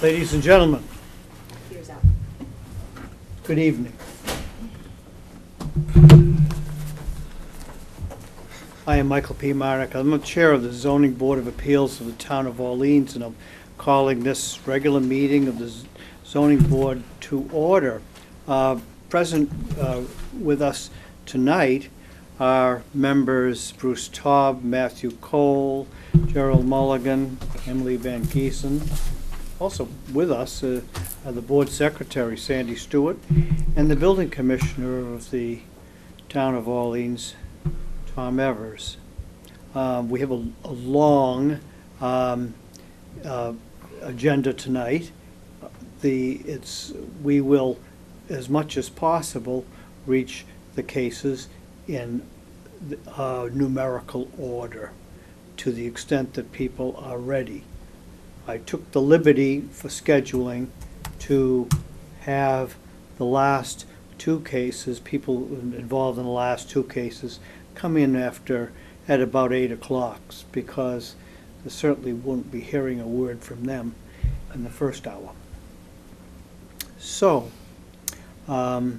Ladies and gentlemen, Here's out. good evening. I am Michael P. Marek. I'm the chair of the Zoning Board of Appeals of the Town of Orleans, and I'm calling this regular meeting of the Zoning Board to order. Present with us tonight are members Bruce Taub, Matthew Cole, Gerald Mulligan, Emily Van Giesen. Also with us are the board secretary, Sandy Stewart, and the building commissioner of the Town of Orleans, Tom Evers. We have a long agenda tonight. We will, as much as possible, reach the cases in numerical order to the extent that people are ready. I took the liberty for scheduling to have the last two cases, people involved in the last two cases, come in at about 8 o'clock, because I certainly won't be hearing a word from them in the first hour. So, I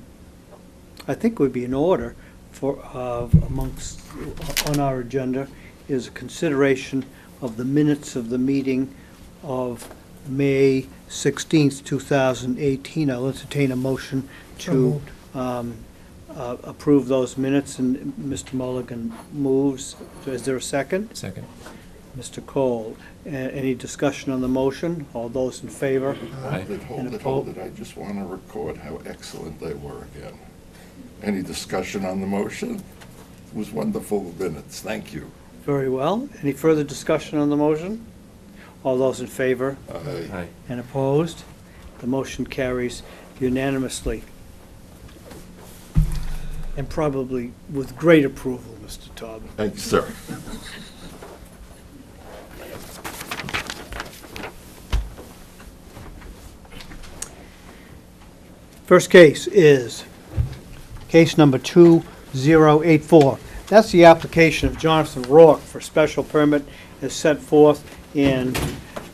think it would be in order for on our agenda is a consideration of the minutes of the meeting of May 16th, 2018. I'll entertain a motion to approve those minutes, and Mr. Mulligan moves. So is there a second? Second. Mr. Cole. Any discussion on the motion? All those in favor? Aye. Hold it. I just want to record how excellent they were again. Any discussion on the motion? It was wonderful minutes. Thank you. Very well. Any further discussion on the motion? All those in favor? Aye. Aye. And opposed? The motion carries unanimously. And probably with great approval, Mr. Taub. Thank you, sir. First case is case number 2084. That's the application of Jonathan Rourke for special permit as set forth in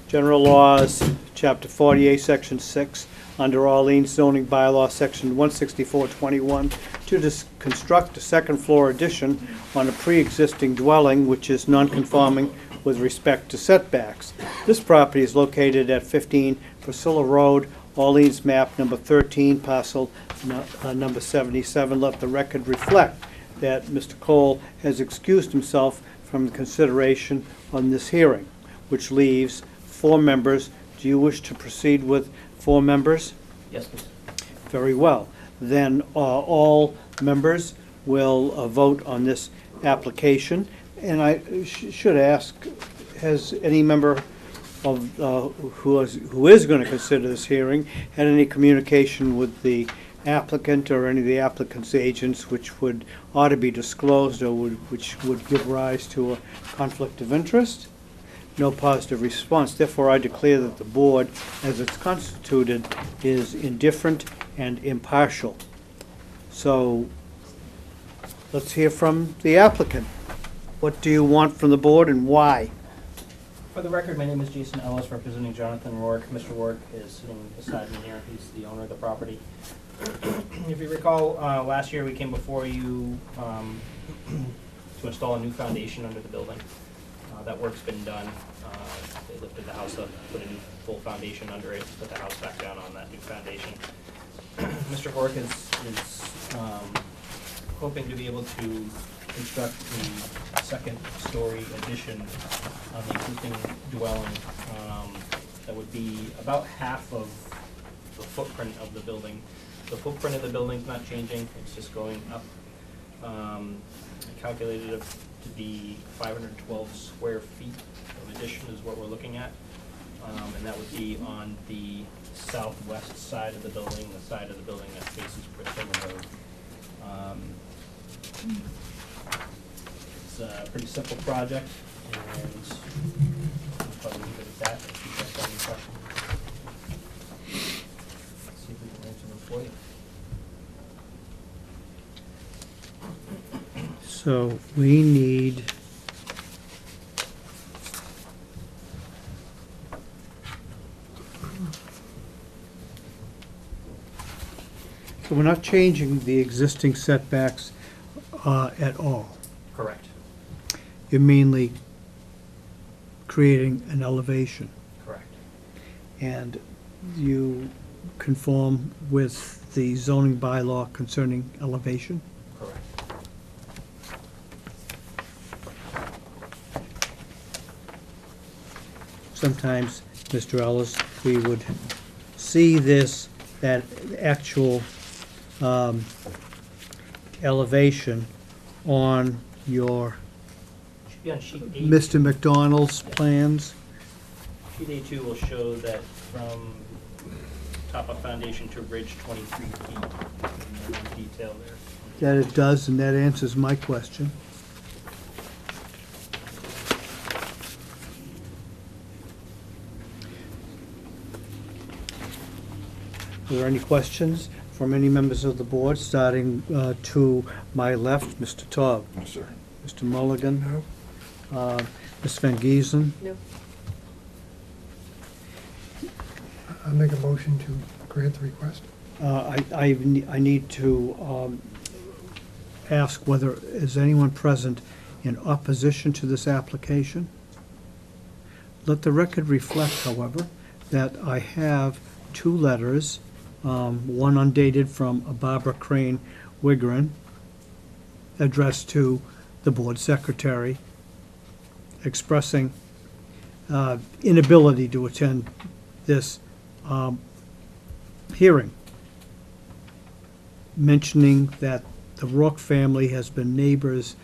General Laws, Chapter 48, Section 6, under Orleans zoning bylaw, Section 16421, to construct a second-floor addition on a pre-existing dwelling which is non-conforming with respect to setbacks. This property is located at 15 Priscilla Road, Orleans map number 13, parcel number 77. Let the record reflect that Mr. Cole has excused himself from the consideration on this hearing, which leaves 4 members. Do you wish to proceed with 4 members? Yes, please. Very well. Then all members will vote on this application. And I should ask, has any member of who is going to consider this hearing had any communication with the applicant or any of the applicant's agents which ought to be disclosed or which would give rise to a conflict of interest? No positive response. Therefore, I declare that the board, as it's constituted, is indifferent and impartial. So let's hear from the applicant. What do you want from the board and why? For the record, my name is Jason Ellis, representing Jonathan Rourke. Mr. Rourke is sitting beside me here. He's the owner of the property. If you recall, last year we came before you to install a new foundation under the building. That work's been done. They lifted the house up, put a new full foundation under it, put the house back down on that new foundation. Mr. Rourke is hoping to be able to construct the second-story addition on the existing dwelling that would be about half of the footprint of the building. The footprint of the building's not changing, it's just going up. I calculated it to be 512 square feet of addition is what we're looking at. And that would be on the southwest side of the building, the side of the building that faces Priscilla Road. It's a pretty simple project, and I'll probably leave it at that. If you guys have any questions, let's see if we can answer them for you. So we need So we're not changing the existing setbacks at all. Correct. You're mainly creating an elevation, Correct. and you conform with the zoning bylaw concerning elevation? Correct. Sometimes, Mr. Ellis, we would see this, that actual elevation on your Should be on sheet 8. Mr. McDonald's plans. Sheet A2 will show that from top of foundation to ridge, 23 feet. And there's detail there. That it does, and that answers my question. Are there any questions from any members of the board, starting to my left, Mr. Taub, No, sir. Mr. Mulligan? No. Ms. Van Giesen? No. I'll make a motion to grant the request. I need to ask whether, is anyone present in opposition to this application? Let the record reflect, however, that I have two letters, one undated from Barbara Crane Wigren, addressed to the board secretary, expressing inability to attend this hearing, mentioning that the Rourke family has been neighbors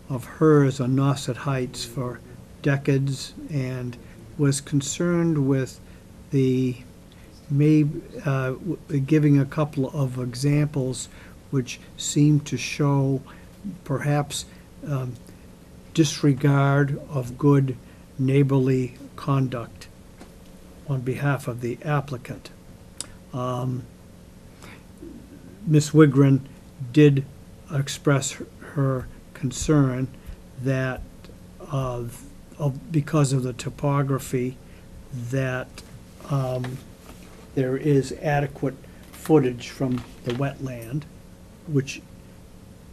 of hers on Nauset Heights for decades and was concerned with the giving a couple of examples which seem to show perhaps disregard of good neighborly conduct on behalf of the applicant. Ms. Wigren did express her concern that because of the topography, that there is adequate footage from the wetland, which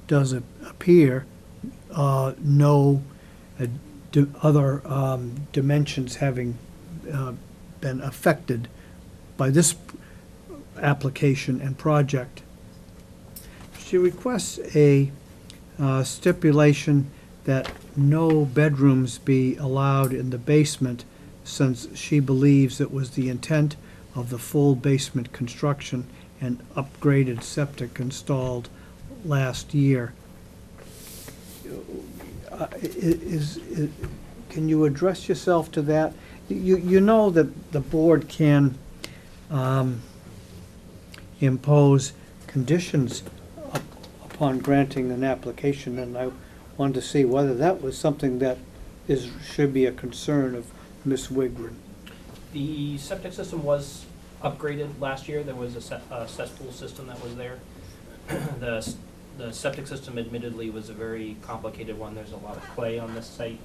does appear no other dimensions having been affected by this application and project. She requests a stipulation that no bedrooms be allowed in the basement, since she believes it was the intent of the full basement construction and upgraded septic installed last year. Can you address yourself to that? You know that the board can impose conditions upon granting an application, and I wanted to see whether that was something that should be a concern of Ms. Wigren. The septic system was upgraded last year. There was a cesspool system that was there. The septic system admittedly was a very complicated one. There's a lot of clay on this site.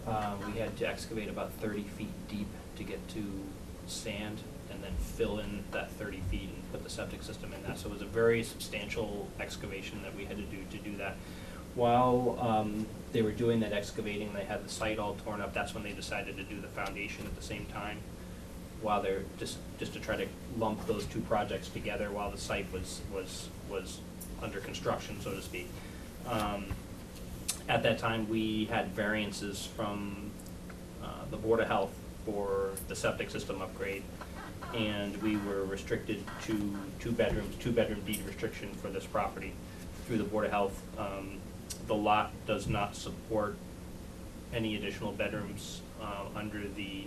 We had to excavate about 30 feet deep to get to sand and then fill in that 30 feet and put the septic system in that. So it was a very substantial excavation that we had to do that. While they were doing that excavating, they had the site all torn up. That's when they decided to do the foundation at the same time, while they're just to try to lump those two projects together while the site was under construction, so to speak. At that time, we had variances from the Board of Health for the septic system upgrade, and we were restricted to two bedroom deed restriction for this property through the Board of Health. The lot does not support any additional bedrooms under the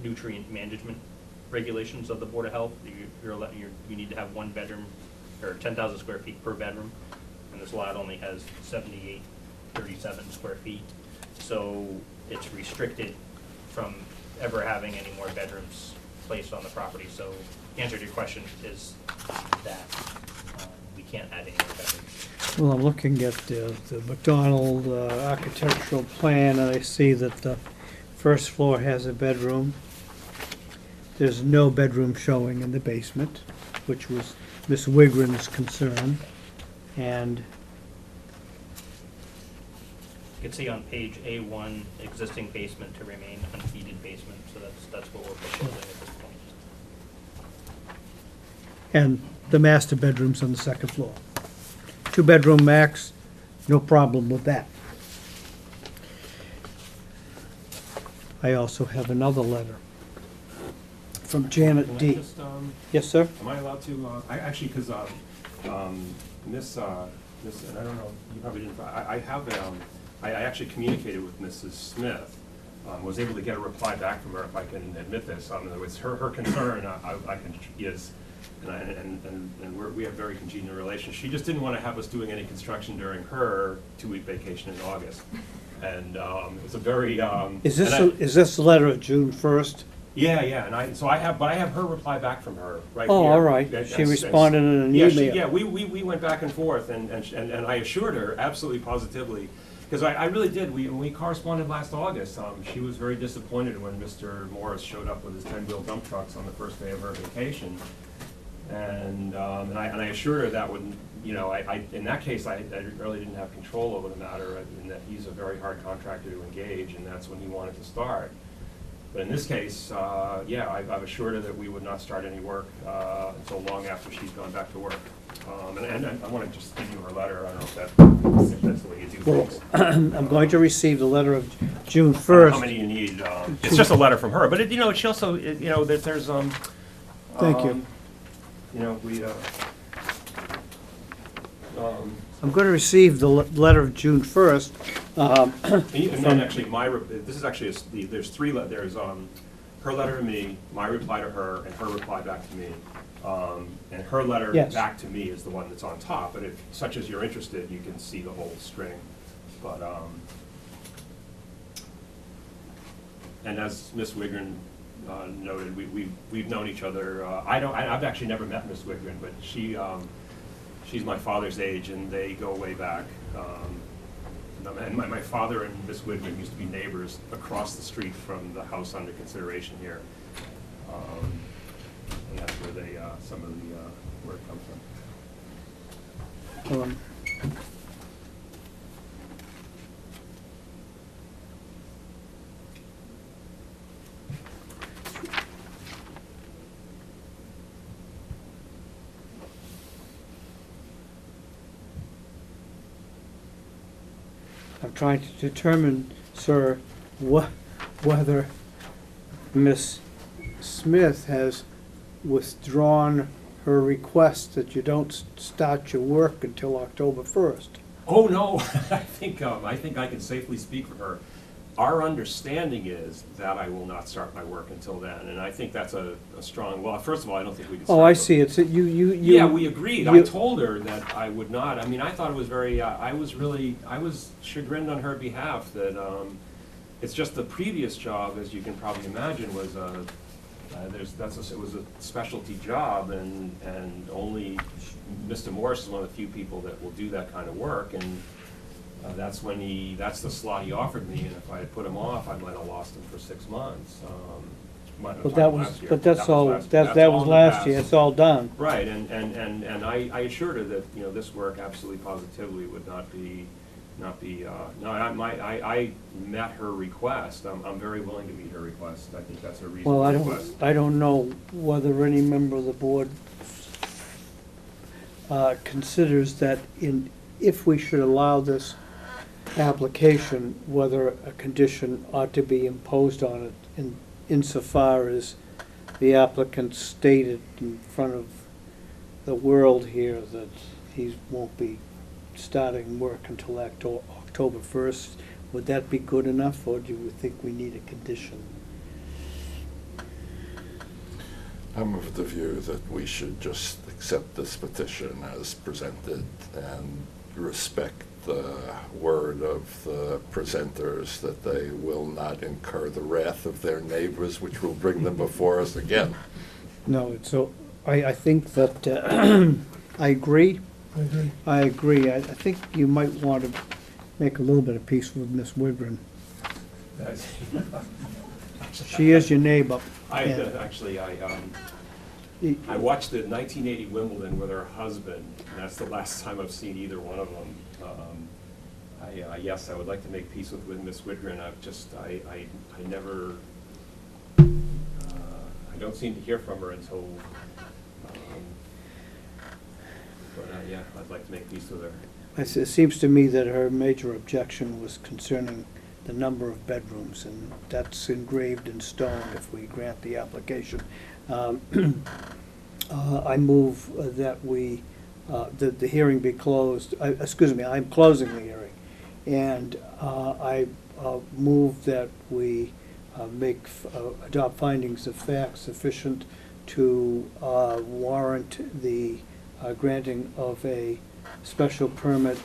nutrient management regulations of the Board of Health. You need to have one bedroom or 10,000 square feet per bedroom, and this lot only has 7,837 square feet. So it's restricted from ever having any more bedrooms placed on the property. So the answer to your question is that we can't add any more bedrooms. Well, I'm looking at the McDonald architectural plan, and I see that the first floor has a bedroom. There's no bedroom showing in the basement, which was Ms. Wigren's concern, and You can see on page A1, existing basement to remain unheated basement, so that's what we're proposing at this point. and the master bedroom's on the second floor. 2-bedroom max, no problem with that. I also have another letter from Janet Can I D. just, Yes, sir? am I allowed to, I actually, because, Miss, and I don't know, you probably didn't, I have, I actually communicated with Mrs. Smith, was able to get a reply back from her, if I can admit this. In other words, her concern, I can, is, and we have very congenial relations. She just didn't want to have us doing any construction during her 2-week vacation in August. And it was a very, Is this, and I- is this the letter of June 1st? yeah, and I have her reply back from her right Oh, here. all right. And- She and- responded in an yeah, email. Yeah, we went back and forth, and I assured her absolutely positively, because I really did, when we corresponded last August, she was very disappointed when Mr. Morris showed up with his 10-wheel dump trucks on the first day of her vacation. And I assured her that would, you know, in that case, I really didn't have control over the matter, and that he's a very hard contractor to engage, and that's when he wanted to start. But in this case, yeah, I've assured her that we would not start any work until long after she's gone back to work. And I want to just give you her letter. I don't know if that's the way you do things. I'm going to receive the letter of June How 1st. many you need? It's just a letter from her, but you know, she also, you know, there's Thank you. You know, we I'm going to receive the letter of June 1st. and then actually this is actually there's three there's her letter to me, my reply to her, and her reply back to me. And her letter Yes. back to me is the one that's on top, but if such as you're interested, you can see the whole string. But and as Miss Wigren noted, we've known each other. I've actually never met Miss Wigren, but she's my father's age, and they go way back. And my father and Miss Wigren used to be neighbors across the street from the house under consideration here. And that's where some of the work comes from. Um, I'm trying to determine, sir, whether Miss Smith has withdrawn her request that you don't start your work until October 1st. Oh, no, I think I can safely speak for her. Our understanding is that I will not start my work until then, and I think that's a strong, well, first of all, I don't think we can start. Oh, I till- see, it's, you. Yeah, we agreed. I you- told her that I would not. I mean, I thought it was very, I was chagrined on her behalf that, it's just the previous job, as you can probably imagine, was it was a specialty job, and only Mr. Morris is one of the few people that will do that kind of work, and that's the slot he offered me, and if I had put him off, I might have lost him for 6 months. But that was, but that's all, that was in the last past. year, it's all done. Right, and I assured her that, you know, this work absolutely positively would not be, no, I met her request. I'm very willing to meet her request. I think that's a reasonable Well, request. I don't know whether any member of the board considers that if we should allow this application, whether a condition ought to be imposed on it insofar as the applicant stated in front of the world here that he won't be starting work until October 1st. Would that be good enough, or do you think we need a condition? I'm of the view that we should just accept this petition as presented and respect the word of the presenters that they will not incur the wrath of their neighbors, which will bring them before us again. No, so I think that, I agree. I agree. I agree. I think you might want to make a little bit of peace with Miss Wigren. She is your neighbor. I, and- actually, I watched the 1980 Wimbledon with her husband, and that's the last time I've seen either one of them. Yes, I would like to make peace with Miss Widgren. I never, I don't seem to hear from her until, yeah, I'd like to make peace with her. It seems to me that her major objection was concerning the number of bedrooms, and that's engraved in stone if we grant the application. I move that the hearing be closed. Excuse me, I'm closing the hearing. And I move that we adopt findings of fact sufficient to warrant the granting of a special permit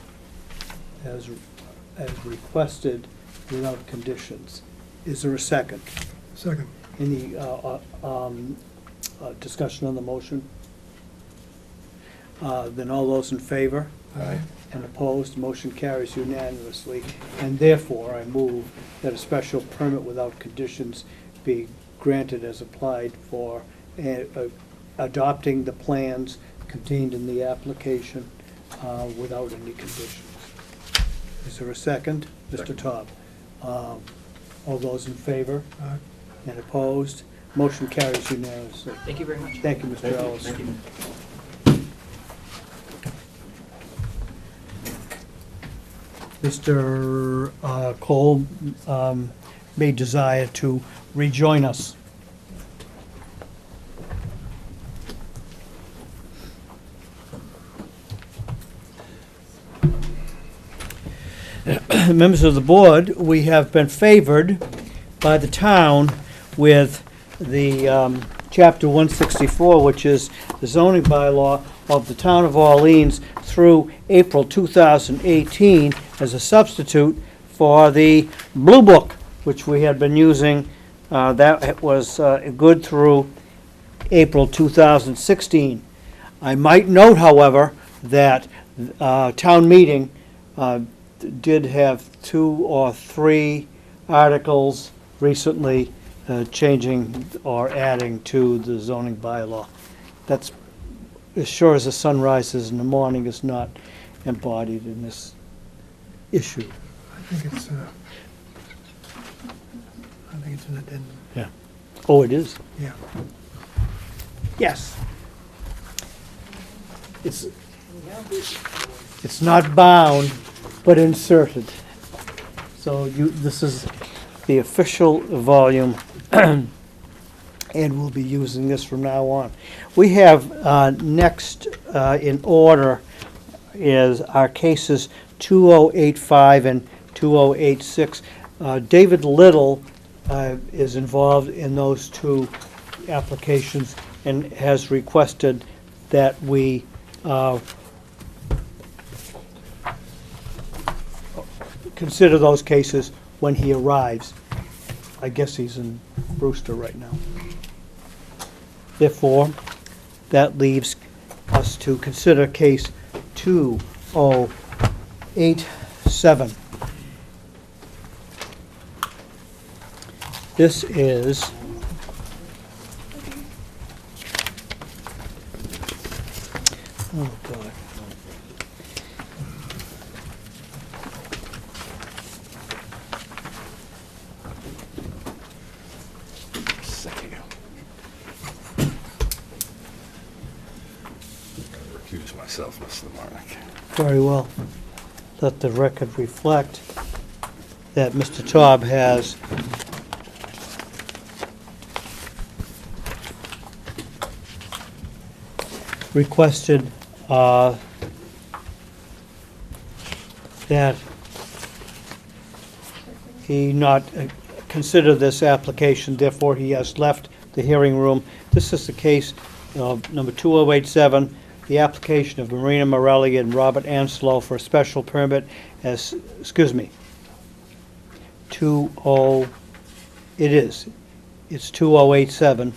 as requested without conditions. Is there a second? Second. Any discussion on the motion? Then all those in favor? Aye. And opposed, motion carries unanimously. And therefore, I move that a special permit without conditions be granted as applied for adopting the plans contained in the application without any conditions. Is there a second? Mr. Second. Todd. All those in favor Aye. and opposed, motion carries unanimously. Thank you very much. Thank you, Mr. Thank you. Ellis. Thank you. Mr. Cole may desire to rejoin us. Members of the board, we have been favored by the town with the Chapter 164, which is the zoning bylaw of the town of Orleans through April 2018 as a substitute for the Blue Book, which we had been using. That was good through April 2016. I might note, however, that town meeting did have 2 or 3 articles recently changing or adding to the zoning bylaw. That's, as sure as the sun rises in the morning, is not embodied in this issue. I think it's an addendum. Yeah. Oh, it is? Yeah. Yes. It's not bound, but inserted. So this is the official volume, and we'll be using this from now on. We have next in order is our cases 2085 and 2086. David Little is involved in those 2 applications and has requested that we consider those cases when he arrives. I guess he's in Brewster right now. Therefore, that leaves us to consider case 2087. This is oh God. Recuse myself, Mr. Marnick. Very well. Let the record reflect that Mr. Taub has requested that he not consider this application, therefore he has left the hearing room. This is the case of number 2087, the application of Marina Morelli and Robert Anslow for a special permit as, it's 2087.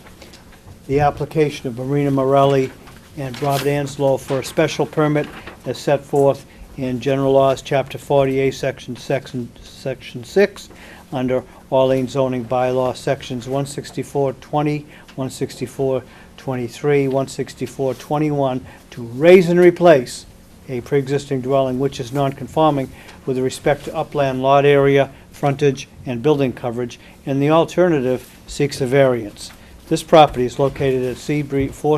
The application of Marina Morelli and Robert Anslow for a special permit as set forth in General Laws, Chapter 48, Section 6, under Orleans zoning bylaw sections 164-20, 164-23, 164-21 to raise and replace a pre-existing dwelling which is non-conforming with respect to upland lot area, frontage, and building coverage, and the alternative seeks a variance. This property is located at 4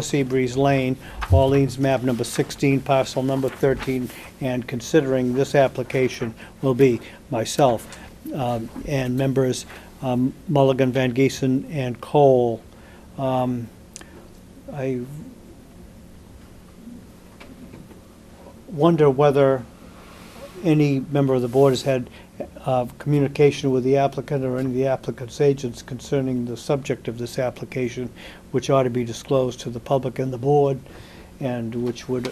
Seabreeze Lane, Orleans map number 16, parcel number 13, and considering this application will be myself and members Mulligan, Van Giesen, and Cole. I wonder whether any member of the board has had communication with the applicant or any of the applicant's agents concerning the subject of this application, which ought to be disclosed to the public and the board, and which would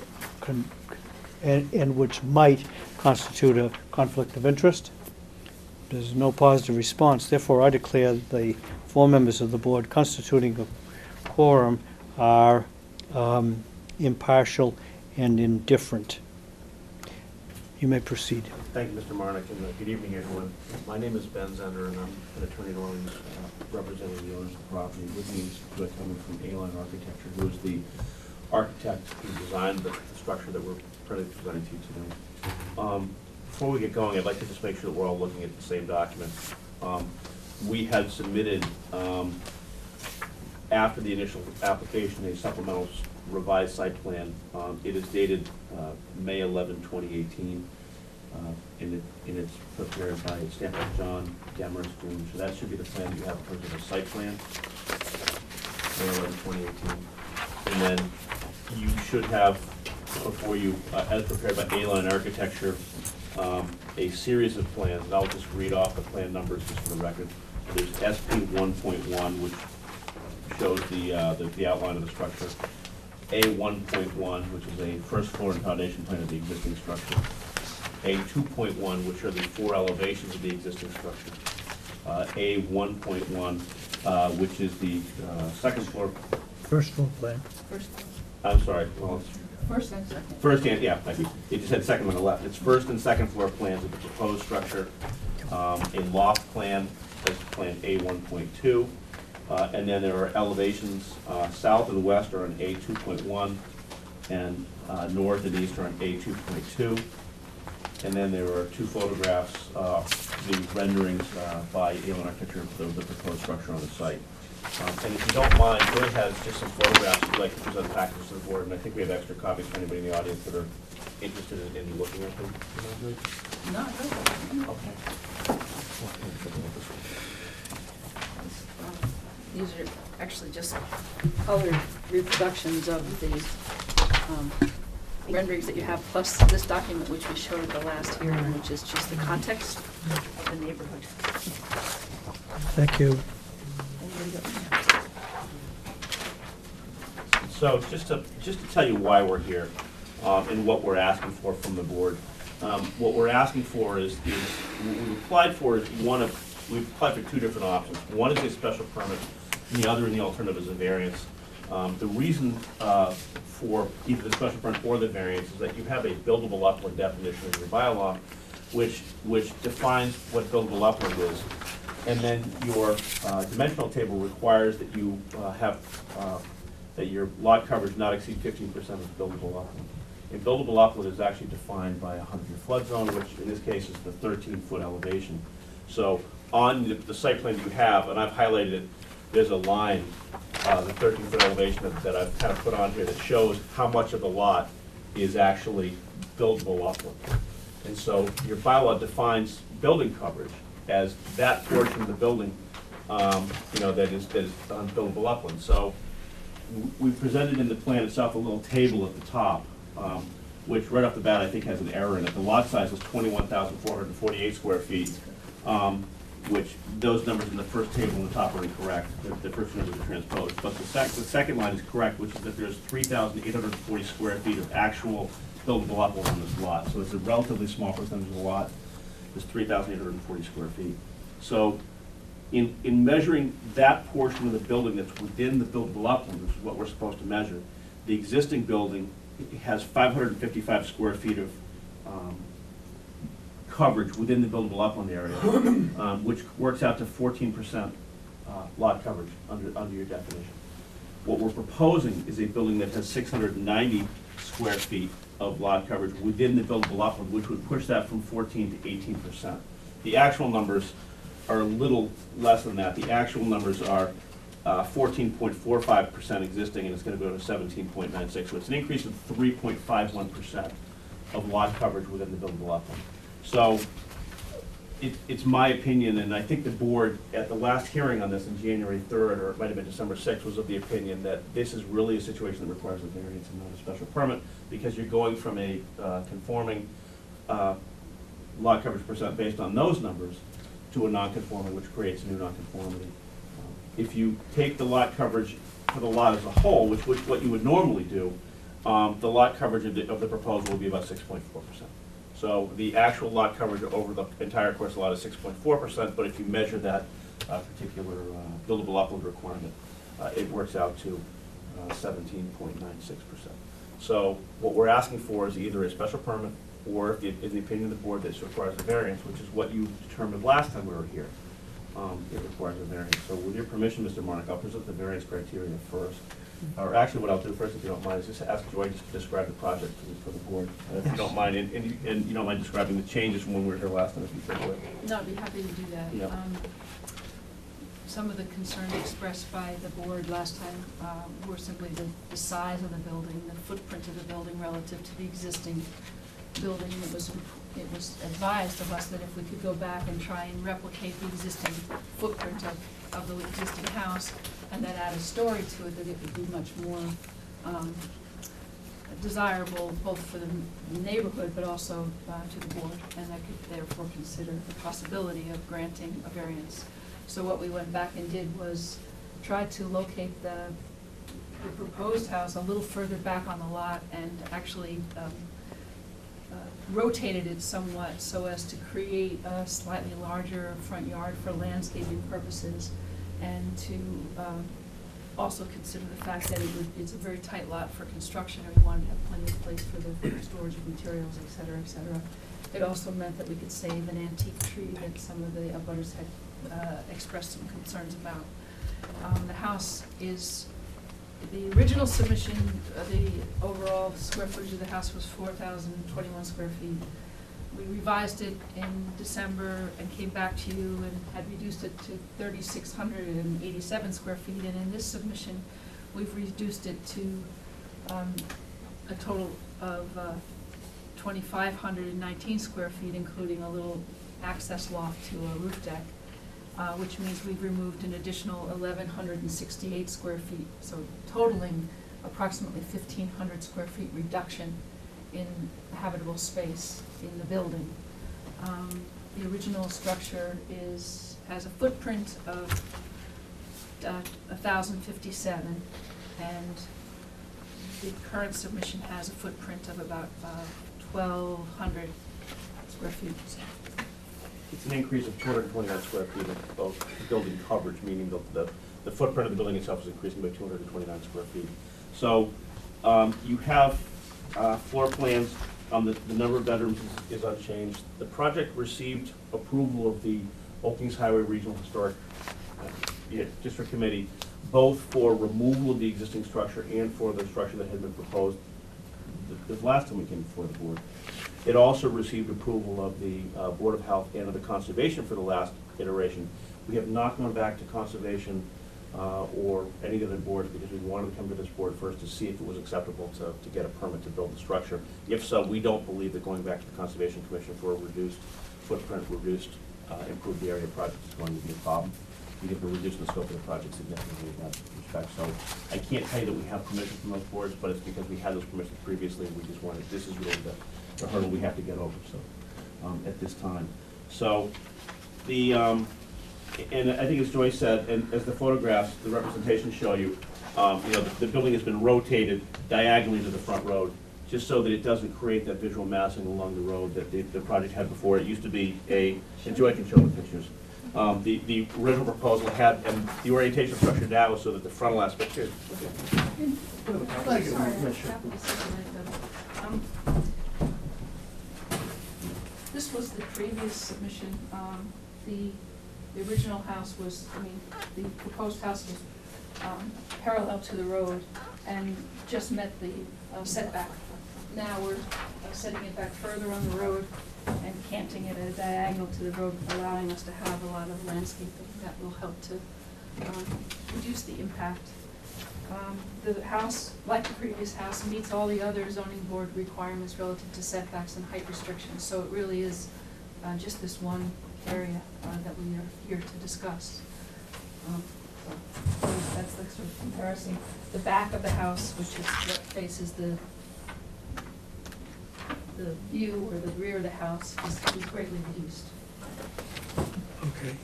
and which might constitute a conflict of interest. There's no positive response. Therefore, I declare the 4 members of the board constituting a quorum are impartial and indifferent. You may proceed. Thank you, Mr. Marnick, and good evening, everyone. My name is Ben Zender, and I'm an attorney at Orleans, representing the owners of the property. With me is coming from A-Line Architecture, who is the architect who designed the structure that we're presenting to you today. Before we get going, I'd like to just make sure that we're all looking at the same document. We had submitted, after the initial application, a supplemental revised site plan. It is dated May 11, 2018, and it's prepared by stamped by John Demers Jr. So that should be the plan you have in terms of a site plan, May 11, 2018. And then you should have before you, as prepared by A-Line Architecture, a series of plans, and I'll just read off the plan numbers just for the record. There's SP 1.1, which shows the outline of the structure. A 1.1, which is a first floor and foundation plan of the existing structure. A 2.1, which are the 4 elevations of the existing structure. A 1.1, which is the second floor. First floor plan. I'm sorry. Well, it's First and second. first and, yeah, thank you. It just had second on the left. It's first and second floor plans of the proposed structure. A loft plan, that's plan A 1.2. And then there are elevations south and west are on A 2.1, and north and east are on A 2.2. And then there are 2 photographs, the renderings by A-Line Architecture of the proposed structure on the site. And if you don't mind, Joy has just some photographs you'd like to present back to the board, and I think we have extra copies for anybody in the audience that are interested in looking at them. Not really. Okay. These are actually just colored reproductions of the renderings that you have, plus this document which we showed at the last hearing, which is just the context of the neighborhood. Thank you. So just to tell you why we're here and what we're asking for from the board. What we're asking for is what we've applied for is we've applied for 2 different options. One is a special permit, and the other and the alternative is a variance. The reason for either the special permit or the variance is that you have a buildable upland definition in your bylaw, which defines what buildable upland is. And then your dimensional table requires that you that your lot coverage not exceed 15% of buildable upland. A buildable upland is actually defined by a 100-year flood zone, which in this case is the 13-foot elevation. So on the site plan you have, and I've highlighted it, there's a line, the 13-foot elevation that I've kind of put on here that shows how much of the lot is actually buildable upland. And so your bylaw defines building coverage as that portion of the building, that is on buildable upland. So we presented in the plan itself a little table at the top, which right off the bat I think has an error in it. The lot size was 21,448 square feet, which those numbers in the first table on the top are incorrect. The first numbers are transposed. But the second line is correct, which is that there's 3,840 square feet of actual buildable upland on this lot. So it's a relatively small percentage of the lot. There's 3,840 square feet. So in measuring that portion of the building that's within the buildable upland, which is what we're supposed to measure, the existing building has 555 square feet of coverage within the buildable upland area, which works out to 14% lot coverage under your definition. What we're proposing is a building that has 690 square feet of lot coverage within the buildable upland, which would push that from 14 to 18%. The actual numbers are a little less than that. The actual numbers are 14.45% existing, and it's gonna go to 17.96. So it's an increase of 3.51% of lot coverage within the buildable upland. So it's my opinion, and I think the board, at the last hearing on this on January 3rd, or it might have been December 6th, was of the opinion that this is really a situation that requires a variance and not a special permit, because you're going from a conforming lot coverage percent based on those numbers to a non-conforming, which creates a new non-conformity. If you take the lot coverage for the lot as a whole, which what you would normally do, the lot coverage of the proposal will be about 6.4%. So the actual lot coverage over the entire course of the lot is 6.4%, but if you measure that particular buildable upland requirement, it works out to 17.96%. So what we're asking for is either a special permit, or if in the opinion of the board, this requires a variance, which is what you determined last time we were here. It requires a variance. So with your permission, Mr. Marnick, I'll present the variance criteria first. Or actually, what I'll do first, if you don't mind, is just ask Joy just to describe the project for the board, if you don't mind, and you don't mind describing the changes from when we were here last time, if you could. No, I'd be happy to do that. Yeah. Some of the concerns expressed by the board last time were simply the size of the building, the footprint of the building relative to the existing building. It was advised of us that if we could go back and try and replicate the existing footprint of the existing house and then add a story to it, that it would be much more desirable both for the neighborhood but also to the board, and I could therefore consider the possibility of granting a variance. So what we went back and did was try to locate the proposed house a little further back on the lot and actually rotated it somewhat so as to create a slightly larger front yard for landscaping purposes, and to also consider the fact that it's a very tight lot for construction, and we wanted to have plenty of place for the storage of materials, et cetera, et cetera. It also meant that we could save an antique tree that some of the abutters had expressed some concerns about. The house is, the original submission, the overall square footage of the house was 4,021 square feet. We revised it in December and came back to you and had reduced it to 3,687 square feet. And in this submission, we've reduced it to a total of 2,519 square feet, including a little access loft to a roof deck. Which means we've removed an additional 1,168 square feet, so totaling approximately 1,500 square feet reduction in habitable space in the building. The original structure has a footprint of 1,057, and the current submission has a footprint of about 1,200 square feet. It's an increase of 229 square feet of building coverage, meaning the footprint of the building itself is increasing by 229 square feet. So you have floor plans. The number of bedrooms is unchanged. The project received approval of the Old Highway Regional Historic District Committee, both for removal of the existing structure and for the structure that had been proposed the last time we came before the board. It also received approval of the Board of Health and of the Conservation for the last iteration. We have not gone back to Conservation or any of the boards because we wanted to come to this board first to see if it was acceptable to get a permit to build the structure. If so, we don't believe that going back to the Conservation Commission for a reduced footprint, improved area project is going to be a problem. We have to reduce the scope of the project significantly in that respect. So I can't tell you that we have permission from those boards, but it's because we had those permissions previously, and we just wanted, this is really the hurdle we have to get over, so, at this time. So, and I think as Joyce said, and as the photographs, the representations show you, the building has been rotated diagonally to the front road, just so that it doesn't create that visual massing along the road that the project had before. It used to be and Joy can show the pictures. The original proposal had, and the orientation structure now is so that the frontal aspect here. This was the previous submission. The original house was, the proposed house was parallel to the road and just met the setback. Now we're setting it back further on the road and canting it at a diagonal to the road, allowing us to have a lot of landscaping that will help to reduce the impact. The house, like the previous house, meets all the other zoning board requirements relative to setbacks and height restrictions, so it really is just this one area that we are here to discuss. So that's the sort of comparison. The back of the house, which is what faces the view or the rear of the house, is greatly reduced. Okay.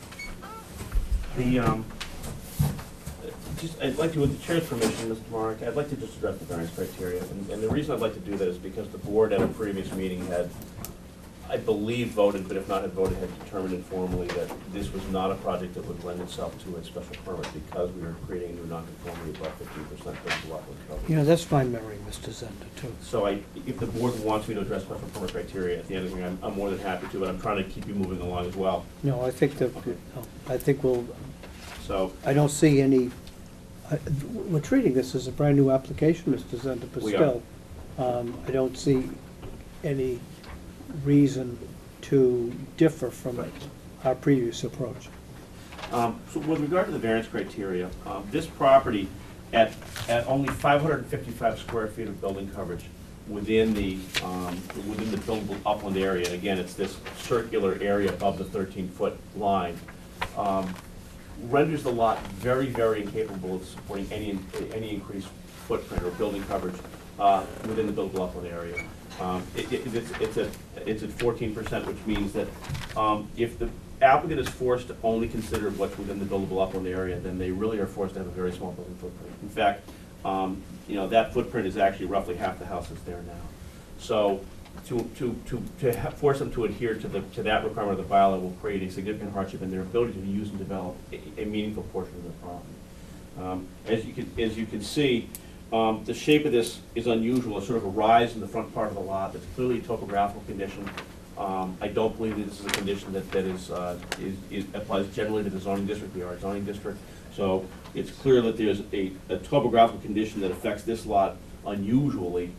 I'd like to, with the chair's permission, Mr. Mark, I'd like to just address the variance criteria. And the reason I'd like to do that is because the board at a previous meeting had, I believe, voted, but if not had voted, had determined informally that this was not a project that would lend itself to a special permit because we were creating a new nonconformity above 15% of the lot coverage. You know, that's my memory, Mr. Zender, too. So if the board wants me to address special permit criteria at the end of the meeting, I'm more than happy to, but I'm trying to keep you moving along as well. No, I think that, Okay. no, I think we'll, So, I don't see any, we're treating this as a brand-new application, Mr. Zender, but We are. still, I don't see any reason to differ from Right. our previous approach. So with regard to the variance criteria, this property at only 555 square feet of building coverage within the buildable upland area, and again, it's this circular area above the 13-foot line, renders the lot very, very incapable of supporting any increased footprint or building coverage within the buildable upland area. It's at 14%, which means that if the applicant is forced to only consider what's within the buildable upland area, then they really are forced to have a very small building footprint. In fact, that footprint is actually roughly half the house that's there now. So to force them to adhere to that requirement of the bylaw will create a significant hardship in their ability to use and develop a meaningful portion of their property. As you can see, the shape of this is unusual. It's sort of a rise in the front part of the lot. It's clearly a topographical condition. I don't believe that this is a condition that applies generally to the zoning district, the R zoning district. So it's clear that there's a topographical condition that affects this lot unusually,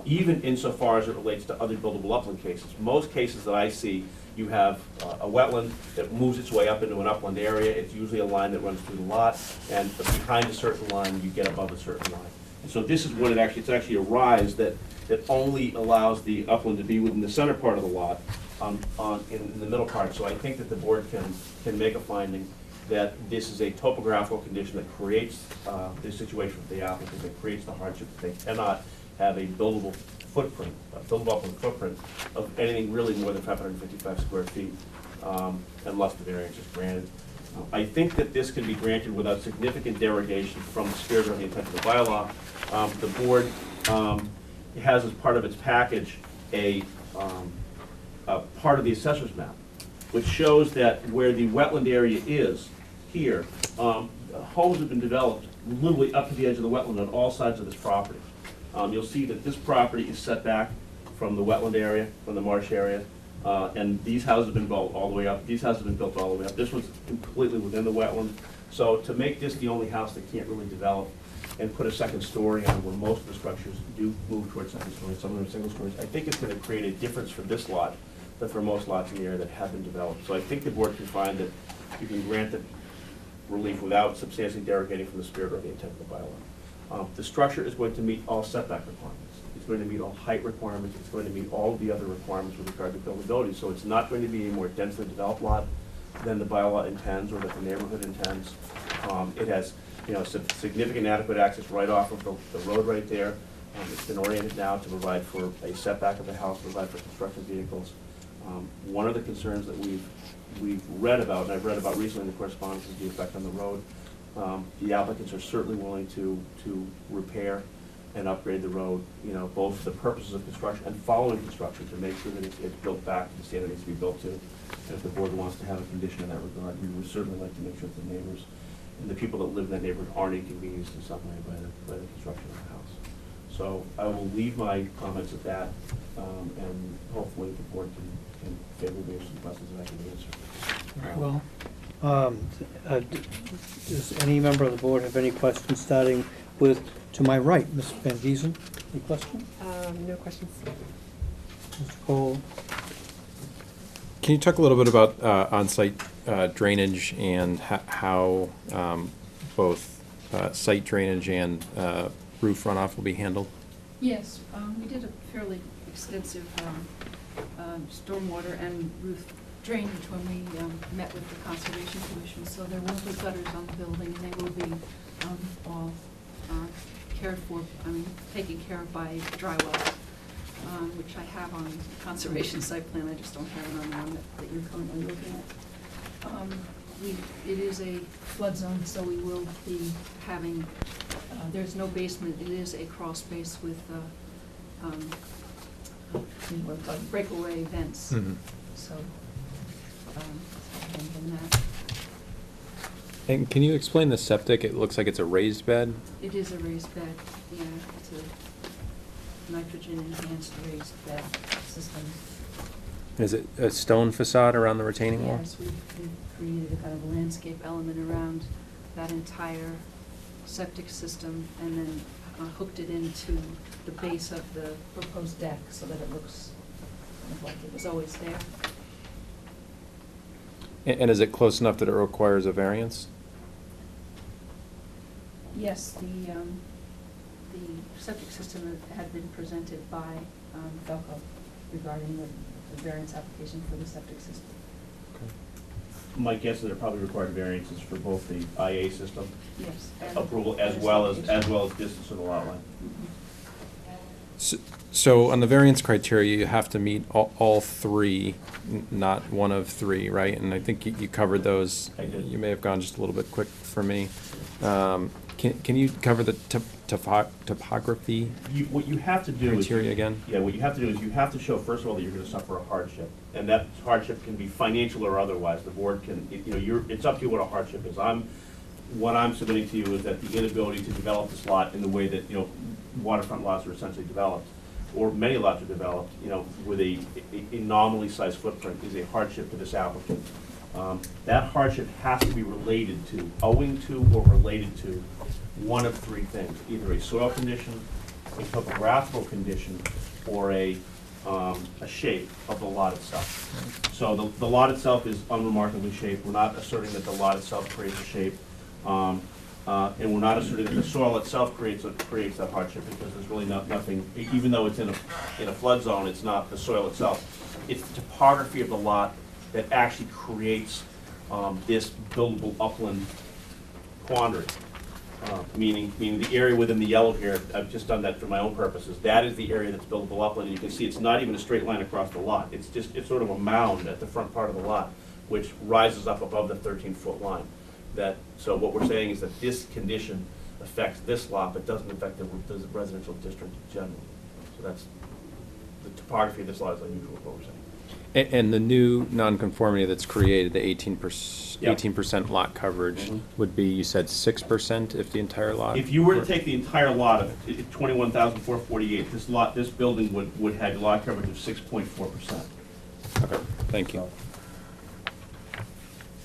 even insofar as it relates to other buildable upland cases. Most cases that I see, you have a wetland that moves its way up into an upland area. It's usually a line that runs through the lot, and behind a certain line, you get above a certain line. And so this is what it's actually a rise that only allows the upland to be within the center part of the lot, in the middle part. So I think that the board can make a finding that this is a topographical condition that creates this situation for the applicant, that creates the hardship that they cannot have a buildable footprint, a buildable upland footprint of anything really more than 555 square feet, unless the variance is granted. I think that this can be granted without significant derogation from the spirit of the intent of the bylaw. The board has as part of its package a part of the assessor's map, which shows that where the wetland area is here, homes have been developed literally up to the edge of the wetland on all sides of this property. You'll see that this property is set back from the wetland area, from the marsh area, and these houses have been built all the way up. These houses have been built all the way up. This one's completely within the wetland. So to make this the only house that can't really develop and put a second story on where most of the structures do move towards second stories, some of them are single stories, I think it's going to create a difference for this lot than for most lots in the area that have been developed. So I think the board can find that you can grant the relief without substantially derogating from the spirit or the intent of the bylaw. The structure is going to meet all setback requirements. It's going to meet all height requirements. It's going to meet all of the other requirements with regard to buildability. So it's not going to be a more densely developed lot than the bylaw intends or that the neighborhood intends. It has, significant adequate access right off of the road right there. It's been oriented now to provide for a setback of the house, provide for construction vehicles. One of the concerns that we've read about, and I've read about recently in the correspondence, is the effect on the road. The applicants are certainly willing to repair and upgrade the road, both for the purposes of construction and following construction to make sure that it's built back to the standard it needs to be built to. And if the board wants to have a condition in that regard, we would certainly like to make sure that the neighbors and the people that live in that neighborhood aren't inconvenienced in some way by the construction of the house. So I will leave my comments at that, and hopefully the board can favorably answer the questions that I can answer. Well, does any member of the board have any questions, starting with, to my right, Ms. Van Giesen? Any questions? No questions. Mr. Cole? Can you talk a little bit about on-site drainage and how both site drainage and roof runoff will be handled? Yes, we did a fairly extensive stormwater and roof drainage when we met with the Conservation Commission. So there will be gutters on the building, and they will be all cared for, taken care of by dry wells, which I have on conservation site plan. I just don't have it on the one that you're currently looking at. It is a flood zone, so we will be having, there's no basement. It is a crawl space with breakaway vents. Mhm. So, other than that, And can you explain the septic? It looks like it's a raised bed. it is a raised bed. Yeah, it's a nitrogen-enhanced raised bed system. Is it a stone facade around the retaining wall? Yes, we've created a kind of landscape element around that entire septic system, and then hooked it into the base of the proposed deck so that it looks kind of like it was always there. And is it close enough that it requires a variance? Yes, the septic system had been presented by Velco regarding the variance application for the septic system. My guess is there probably required variances for both the IA system Yes. and- approval as and well as application. distance of the lot line. Mhm. So on the variance criteria, you have to meet all three, not one of three, right? And I think you covered those. I did. You may have gone just a little bit quick for me. Can you cover the topography What you have to do is. criteria again? Yeah, what you have to do is you have to show, first of all, that you're gonna suffer a hardship. And that hardship can be financial or otherwise. The board can, it's up to you what a hardship is. What I'm submitting to you is that the inability to develop this lot in the way that, waterfront lots are essentially developed, or many lots are developed, with a nominally sized footprint is a hardship to this applicant. That hardship has to be related to, owing to, or related to one of three things, either a soil condition, a topographical condition, or a shape of the lot itself. So the lot itself is unremarkably shaped. We're not asserting that the lot itself creates a shape. And we're not asserting that the soil itself creates that hardship, because there's really nothing, even though it's in a flood zone, it's not the soil itself. It's the topography of the lot that actually creates this buildable upland quandary. Meaning the area within the yellow here, I've just done that for my own purposes, that is the area that's buildable upland, and you can see it's not even a straight line across the lot. It's sort of a mound at the front part of the lot, which rises up above the 13-foot line. So what we're saying is that this condition affects this lot, but doesn't affect the residential district in general. So that's, the topography of this lot is unusual, is what we're saying. And the new nonconformity that's created, the 18%, Yep. 18% lot coverage, Mhm. would be, you said 6% if the entire lot? If you were to take the entire lot of 21,448, this building would have lot coverage of 6.4%. Okay, thank you.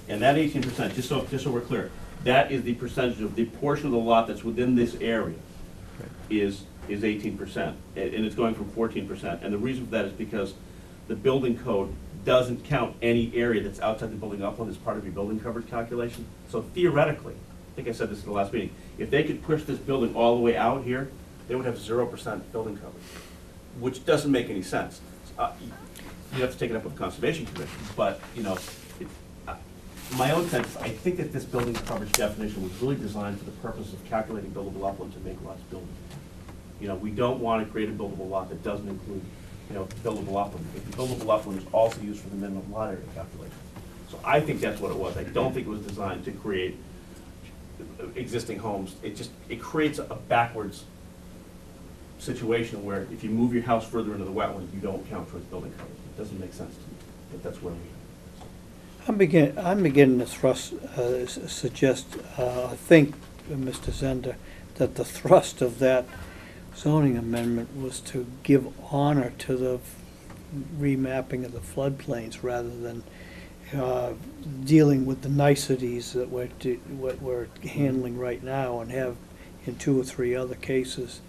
And that 18%, just so we're clear, that is the percentage of the portion of the lot that's within this area is 18%, and it's going from 14%. And the reason for that is because the building code doesn't count any area that's outside the building upland as part of your building coverage calculation. So theoretically, I think I said this in the last meeting, if they could push this building all the way out here, they would have 0% building coverage, which doesn't make any sense. You have to take it up with the Conservation Commission, but, my own sense, I think that this building coverage definition was really designed for the purpose of calculating buildable upland to make lots buildable. We don't want to create a buildable lot that doesn't include, buildable upland. If the buildable upland is also used for the minimum lot area calculation. So I think that's what it was. I don't think it was designed to create existing homes. It creates a backwards situation where if you move your house further into the wetland, you don't count towards building coverage. It doesn't make sense to me, but that's where we are. I'm beginning to suggest, I think, Mr. Zender, that the thrust of that zoning amendment was to give honor to the remapping of the floodplains rather than dealing with the niceties that what we're handling right now and have in 2 or 3 other cases.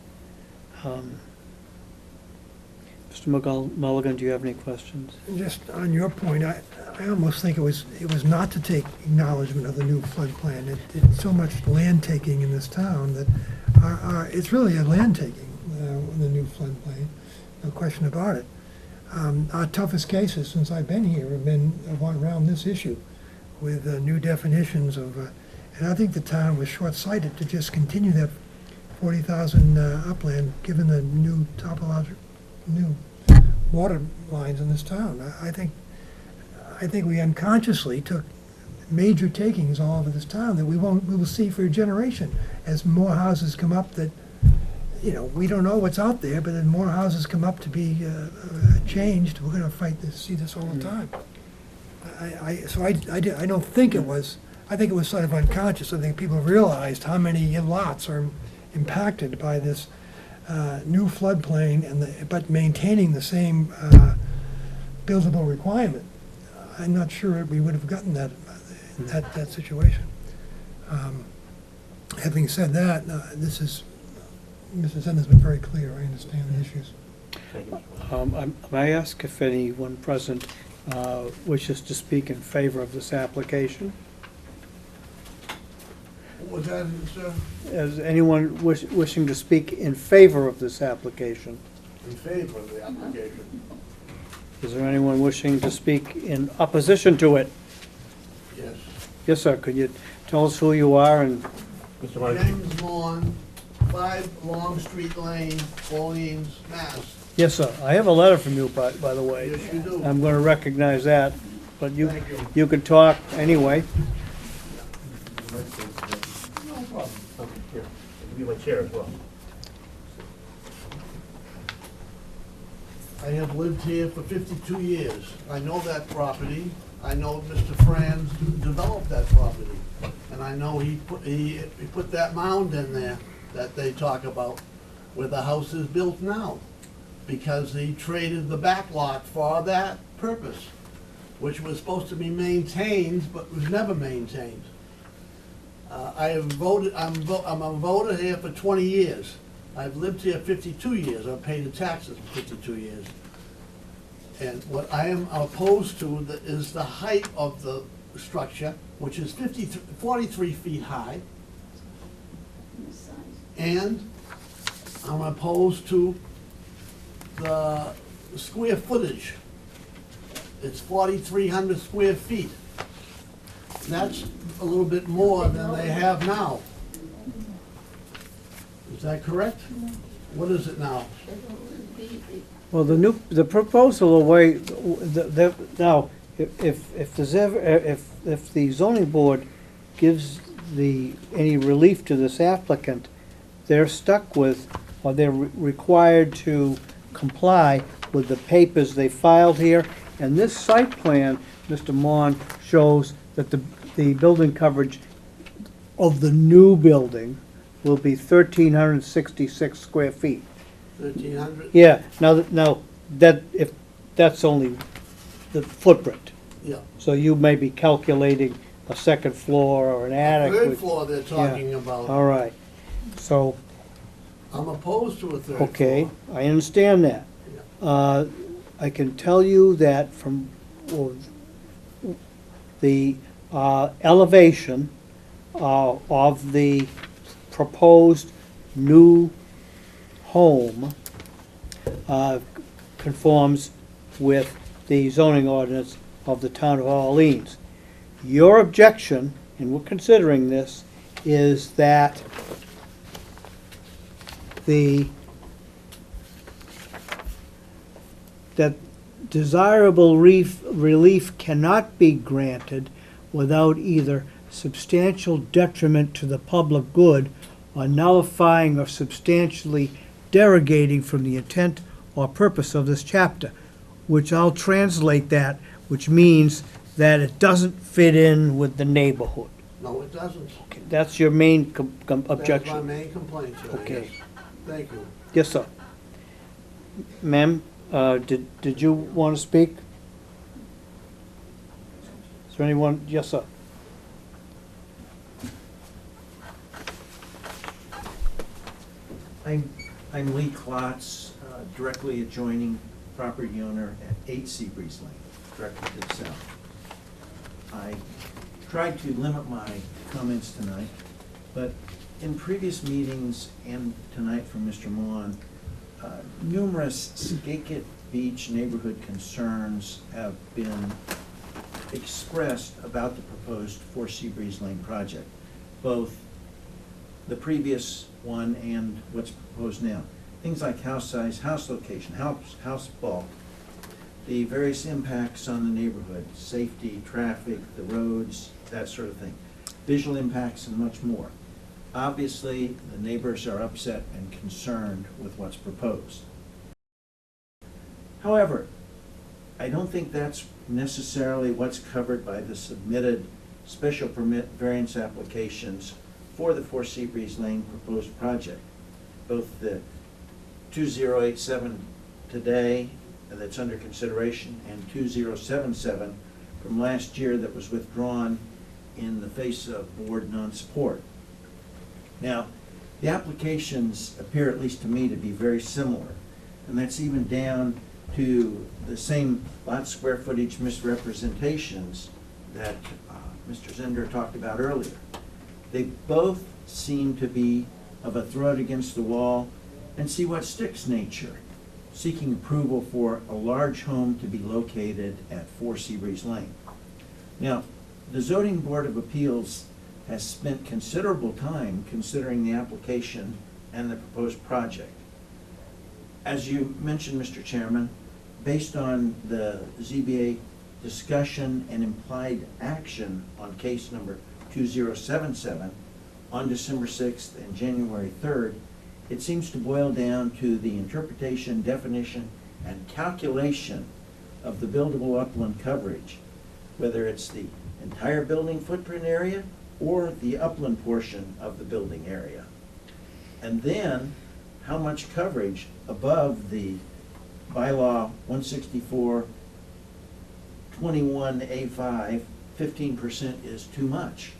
Mr. Mulligan, do you have any questions? Just on your point, I almost think it was not to take acknowledgement of the new flood plan. It's so much land taking in this town that it's really a land taking, the new flood plain, no question about it. Our toughest cases since I've been here have been around this issue with new definitions of, and I think the town was short-sighted to just continue that 40,000 upland, given the new new water lines in this town. I think we unconsciously took major takings all over this town that we will see for a generation as more houses come up that, we don't know what's out there, but as more houses come up to be changed, we're gonna see this all the time. I don't think it was, I think it was sort of unconscious. I think people realized how many lots are impacted by this new floodplain but maintaining the same buildable requirement. I'm not sure we would have gotten that situation. Having said that, Mrs. Zender's been very clear. I understand the issues. Thank you, Mr. Ward. May I ask if anyone present wishes to speak in favor of this application? What was that, sir? Is anyone wishing to speak in favor of this application? In favor of the application? Is there anyone wishing to speak in opposition to it? Yes. Yes, sir. Could you tell us who you are and? Mr. Ward. James Vaughn, 5 Long Street Lane, Orleans, Mass. Yes, sir. I have a letter from you, by the way. Yes, you do. I'm going to recognize that, but Thank you. you can talk anyway. No problem. Okay, here, I'll give you my chair as well. I have lived here for 52 years. I know that property. I know Mr. Franz developed that property. And I know he put that mound in there that they talk about, where the house is built now, because he traded the back lot for that purpose, which was supposed to be maintained, but was never maintained. I have voted, I'm a voter here for 20 years. I've lived here 52 years. I've paid the taxes for 52 years. And what I am opposed to is the height of the structure, which is 43 feet high. And I'm opposed to the square footage. It's 4,300 square feet. That's a little bit more than they have now. Is that correct? What is it now? Well, the proposal away, now, if there's ever, if the zoning board gives any relief to this applicant, they're stuck with, or they're required to comply with the papers they filed here. And this site plan, Mr. Mon, shows that the building coverage of the new building will be 1,366 square feet. 1,300? Yeah, now, if that's only the footprint. Yeah. So you may be calculating a second floor or an attic. Third with- floor they're talking about. All right, so, I'm opposed to a third floor. okay, I understand that. I can tell you that from the elevation of the proposed new home conforms with the zoning ordinance of the town of Orleans. Your objection, and we're considering this, is that that desirable relief cannot be granted without either substantial detriment to the public good or nullifying or substantially derogating from the intent or purpose of this chapter, which I'll translate that, which means that it doesn't fit in with the neighborhood. No, it doesn't. Okay, that's your main That's my objection. main complaint, sir. Okay. yes. Thank you. Yes, sir. Ma'am, did you want to speak? Is there anyone? Yes, sir. I'm Lee Klotz, directly adjoining property owner at 8 Seabreeze Lane, directly to the south. I tried to limit my comments tonight, but in previous meetings and tonight from Mr. Millen, numerous Skakit Beach neighborhood concerns have been expressed about the proposed 4 Seabreeze Lane project, both the previous one and what's proposed now. Things like house size, house location, house bulk, the various impacts on the neighborhood, safety, traffic, the roads, that sort of thing, visual impacts and much more. Obviously, the neighbors are upset and concerned with what's proposed. However, I don't think that's necessarily what's covered by the submitted special permit variance applications for the 4 Seabreeze Lane proposed project. Both the 2087 today that's under consideration and 2077 from last year that was withdrawn in the face of board non-support. Now, the applications appear, at least to me, to be very similar, and that's even down to the same lot square footage misrepresentations that Mr. Zender talked about earlier. They both seem to be of a throw it against the wall and see what sticks nature, seeking approval for a large home to be located at 4 Seabreeze Lane. Now, the Zoning Board of Appeals has spent considerable time considering the application and the proposed project. As you mentioned, Mr. Chairman, based on the ZBA discussion and implied action on case number 2077 on December 6th and January 3rd, it seems to boil down to the interpretation, definition, and calculation of the buildable upland coverage, whether it's the entire building footprint area or the upland portion of the building area. And then how much coverage above the bylaw 164-21A5, 15% is too much.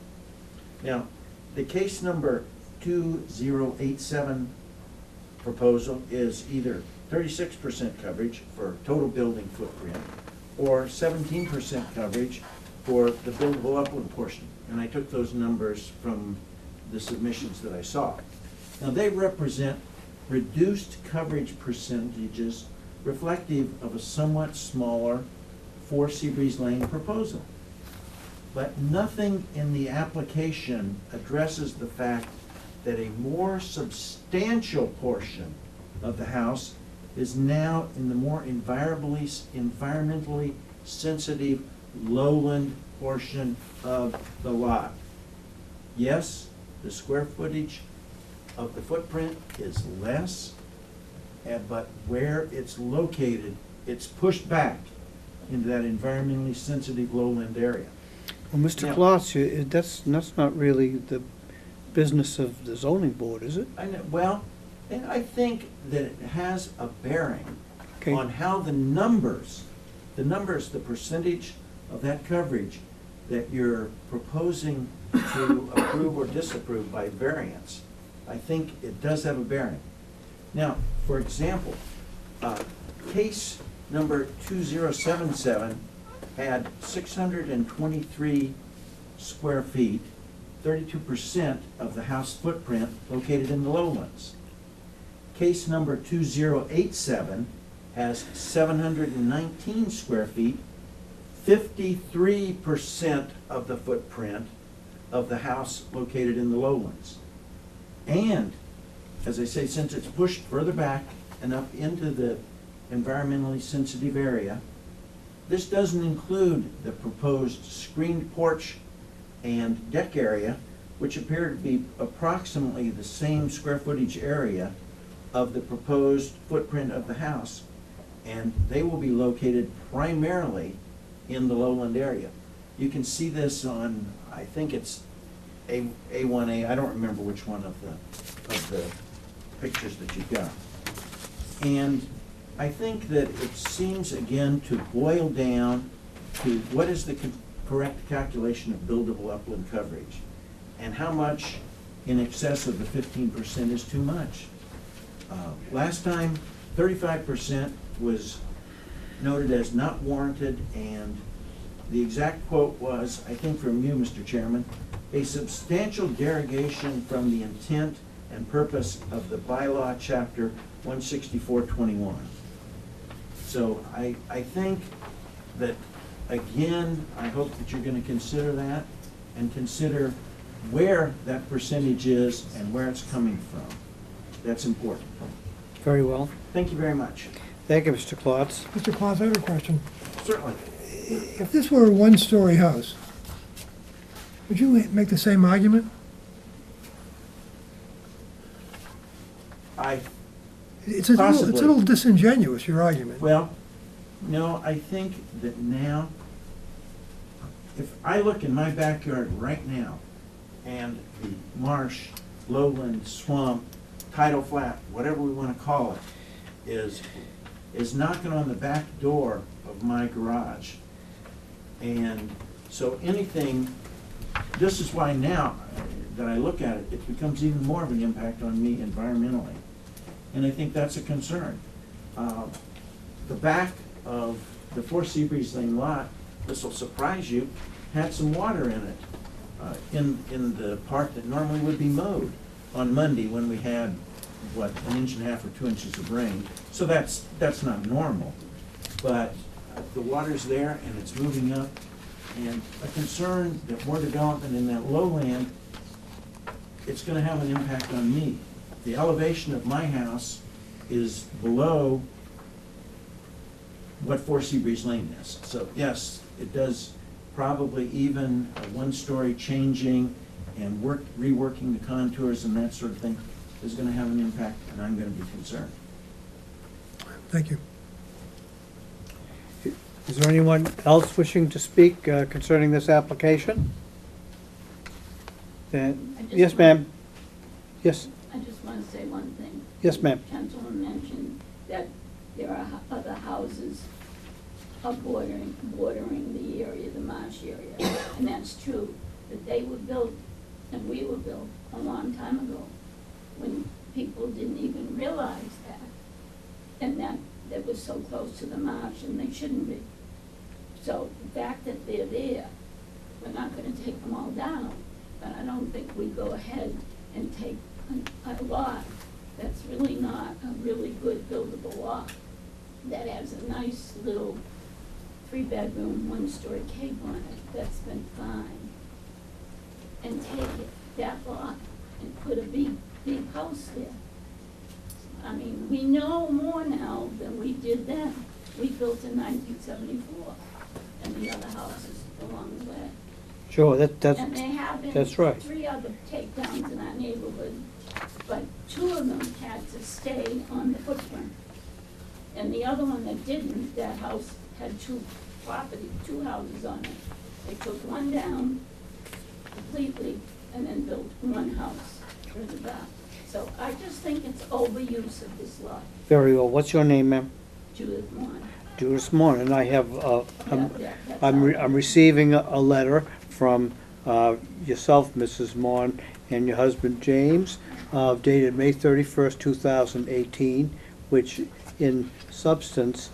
Now, the case number 2087 proposal is either 36% coverage for total building footprint or 17% coverage for the buildable upland portion. And I took those numbers from the submissions that I saw. Now, they represent reduced coverage percentages reflective of a somewhat smaller 4 Seabreeze Lane proposal. But nothing in the application addresses the fact that a more substantial portion of the house is now in the more environmentally sensitive lowland portion of the lot. Yes, the square footage of the footprint is less, but where it's located, it's pushed back into that environmentally sensitive lowland area. Well, Mr. Yeah. Klotz, that's not really the business of the zoning board, is it? I know, well, and I think that it has a bearing Okay. on how the numbers, the percentage of that coverage that you're proposing to approve or disapprove by variance. I think it does have a bearing. Now, for example, case number 2077 had 623 square feet, 32% of the house footprint located in the lowlands. Case number 2087 has 719 square feet, 53% of the footprint of the house located in the lowlands. And, as I say, since it's pushed further back and up into the environmentally sensitive area, this doesn't include the proposed screened porch and deck area, which appear to be approximately the same square footage area of the proposed footprint of the house. And they will be located primarily in the lowland area. You can see this on, I think it's A1A, I don't remember which one of the pictures that you've got. And I think that it seems, again, to boil down to what is the correct calculation of buildable upland coverage, and how much in excess of the 15% is too much. Last time, 35% was noted as not warranted, and the exact quote was, I think from you, Mr. Chairman, a substantial derogation from the intent and purpose of the bylaw chapter 16421. So I think that, again, I hope that you're going to consider that and consider where that percentage is and where it's coming from. That's important. Very well. Thank you very much. Thank you, Mr. Klotz. Mr. Claus, I have a question. Certainly. If this were a one-story house, would you make the same argument? It's a Possibly. little disingenuous, your argument. Well, no, I think that now, if I look in my backyard right now, and the marsh, lowland, swamp, tidal flat, whatever we want to call it, is knocking on the back door of my garage. And so anything, this is why now that I look at it, it becomes even more of an impact on me environmentally. And I think that's a concern. The back of the 4 Seabreeze Lane lot, this will surprise you, had some water in it, in the part that normally would be mowed on Monday when we had, what, 1.5 inches or 2 inches of rain. So that's not normal. But the water's there and it's moving up, and a concern that more development in that lowland, it's gonna have an impact on me. The elevation of my house is below what 4 Seabreeze Lane is. So yes, it does probably even a 1-story changing and reworking the contours and that sort of thing is gonna have an impact, and I'm gonna be concerned. Thank you. Is there anyone else wishing to speak concerning this application? Yes, ma'am. Yes, I just want to say one thing. yes, ma'am. Gentleman mentioned that there are other houses bordering the area, the marsh area. And that's true, that they were built and we were built a long time ago, when people didn't even realize that. And that they were so close to the marsh, and they shouldn't be. So the fact that they're there, we're not gonna take them all down, but I don't think we go ahead and take a lot that's really not a really good buildable lot, that has a nice little 3-bedroom, 1-story cape on it, that's been fine, and take that lot and put a big house there. I mean, we know more now than we did then. We built in 1974, and the other houses along the way. Sure, And there have been that's right. 3 other takedowns in our neighborhood, but 2 of them had to stay on the footprint. And the other one that didn't, that house had 2 houses on it. They took one down completely and then built one house for the back. So I just think it's overuse of this lot. Very well. What's your name, ma'am? Judith Moore. Judith Moore, and I have, That's I'm all. receiving a letter from yourself, Mrs. Moore, and your husband, James, dated May 31st, 2018, which in substance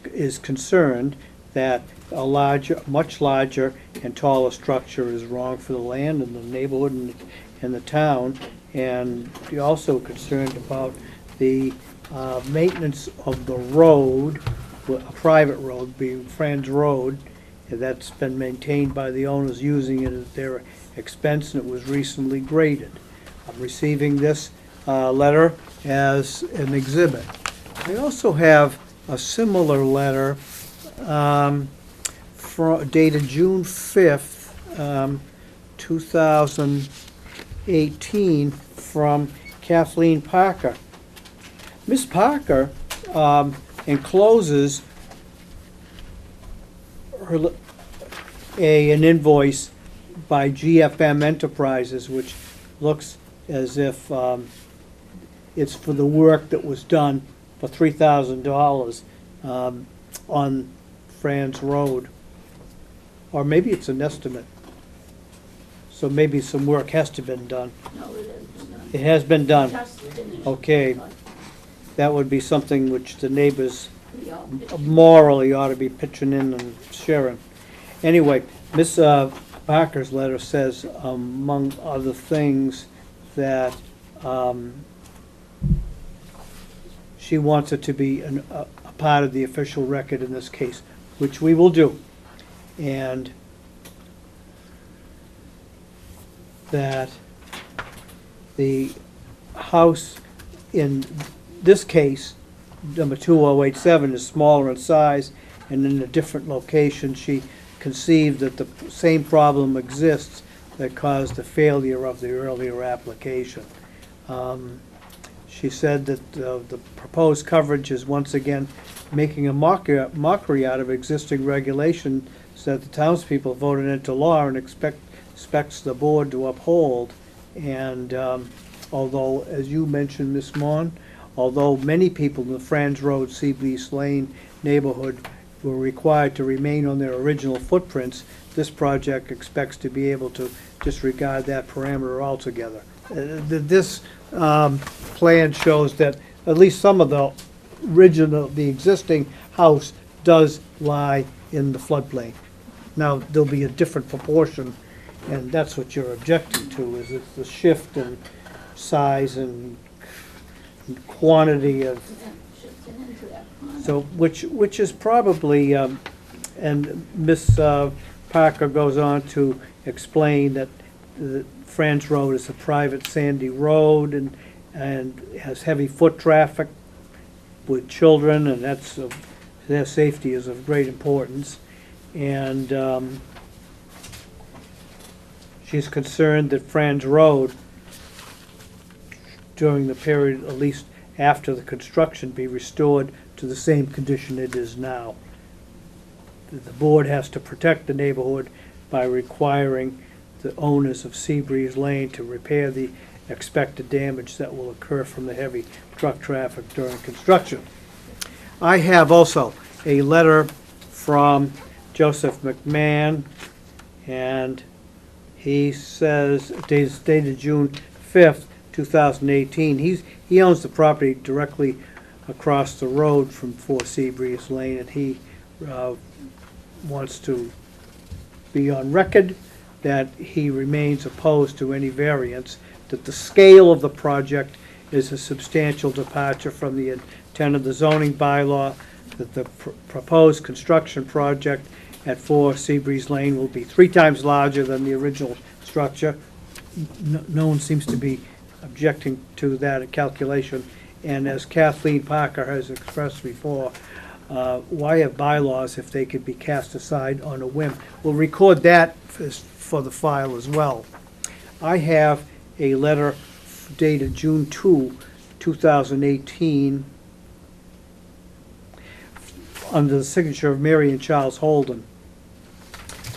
is concerned that a much larger and taller structure is wrong for the land and the neighborhood and the town, and you're also concerned about the maintenance of the road, a private road, being Franz Road, that's been maintained by the owners using it at their expense, and it was recently graded. I'm receiving this letter as an exhibit. I also have a similar letter dated June 5th, 2018, from Kathleen Parker. Ms. Parker encloses an invoice by GFM Enterprises, which looks as if It's for the work that was done for $3,000 on Franz Road. Or maybe it's an estimate. So maybe some work has to been done. No, it isn't done. It has been done. Just finished. Okay. But That would be something which the neighbors we all pitched morally ought to be pitching in and sharing. Anyway, Miss Parker's letter says, among other things, that she wants it to be a part of the official record in this case, which we will do. And that the house in this case, number 2087, is smaller in size and in a different location. She conceived that the same problem exists that caused the failure of the earlier application. She said that the proposed coverage is once again making a mockery out of existing regulation that the townspeople voted into law and expects the board to uphold. And although, as you mentioned, Ms. Mon, although many people in the Franz Road, Seabreeze Lane neighborhood were required to remain on their original footprints, this project expects to be able to disregard that parameter altogether. This plan shows that at least some of the existing house does lie in the floodplain. Now, there'll be a different proportion, and that's what you're objecting to, is it's the shift in size and quantity of, that shifted into that pond. so, which is probably, and Miss Parker goes on to explain that the Franz Road is a private sandy road and has heavy foot traffic with children, and that's, their safety is of great importance. And she's concerned that Franz Road, during the period, at least after the construction, be restored to the same condition it is now. The board has to protect the neighborhood by requiring the owners of Seabreeze Lane to repair the expected damage that will occur from the heavy truck traffic during construction. I have also a letter from Joseph McMahon, and he says, dated June 5th, 2018. He owns the property directly across the road from 4 Seabreeze Lane, and he wants to be on record that he remains opposed to any variance, that the scale of the project is a substantial departure from the intent of the zoning bylaw, that the proposed construction project at 4 Seabreeze Lane will be 3 times larger than the original structure. No one seems to be objecting to that calculation. And as Kathleen Parker has expressed before, why have bylaws if they could be cast aside on a whim? We'll record that for the file as well. I have a letter dated June 2, 2018, under the signature of Mary and Charles Holden.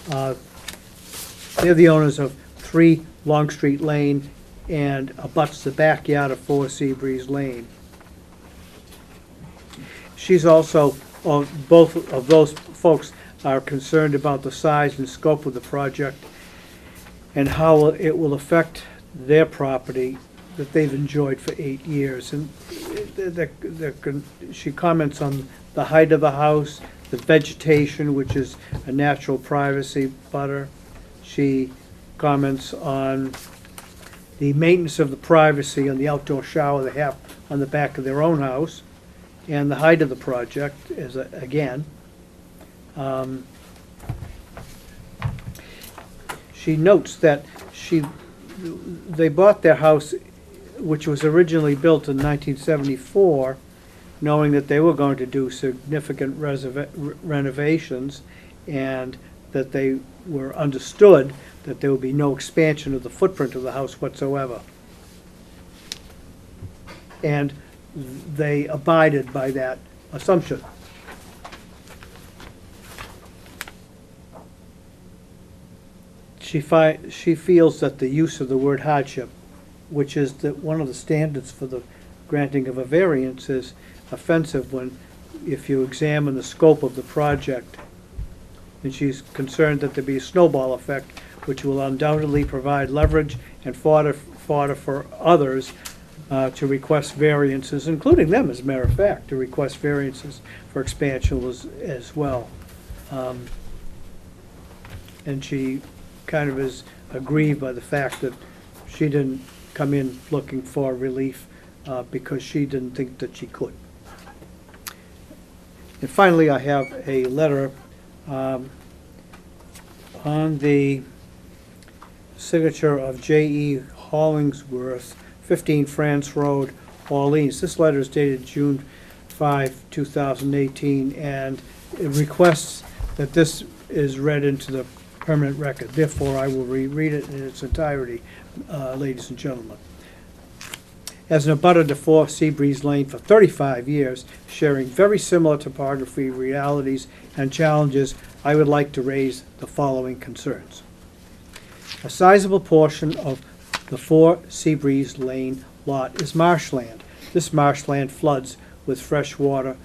They're the owners of 3 Longstreet Lane and abuts the backyard of 4 Seabreeze Lane. She's also, both of those folks are concerned about the size and scope of the project and how it will affect their property that they've enjoyed for 8 years. And she comments on the height of the house, the vegetation, which is a natural privacy butter. She comments on the maintenance of the privacy on the outdoor shower they have on the back of their own house, and the height of the project is, again. She notes that they bought their house, which was originally built in 1974, knowing that they were going to do significant renovations, and that they were understood that there would be no expansion of the footprint of the house whatsoever. And they abided by that assumption. She feels that the use of the word hardship, which is one of the standards for the granting of a variance is offensive when, if you examine the scope of the project. And she's concerned that there be a snowball effect, which will undoubtedly provide leverage and fodder for others to request variances, including them, as a matter of fact, to request variances for expansion as well. And she kind of is aggrieved by the fact that she didn't come in looking for relief because she didn't think that she could. And finally, I have a letter on the signature of J.E. Hollingsworth, 15 France Road, Orleans. This letter is dated June 5, 2018, and it requests that this is read into the permanent record. Therefore, I will reread it in its entirety, ladies and gentlemen. As an abutter to 4 Seabreeze Lane for 35 years, sharing very similar topography, realities, and challenges, I would like to raise the following concerns. A sizable portion of the 4 Seabreeze Lane lot is marshland. This marshland floods with fresh water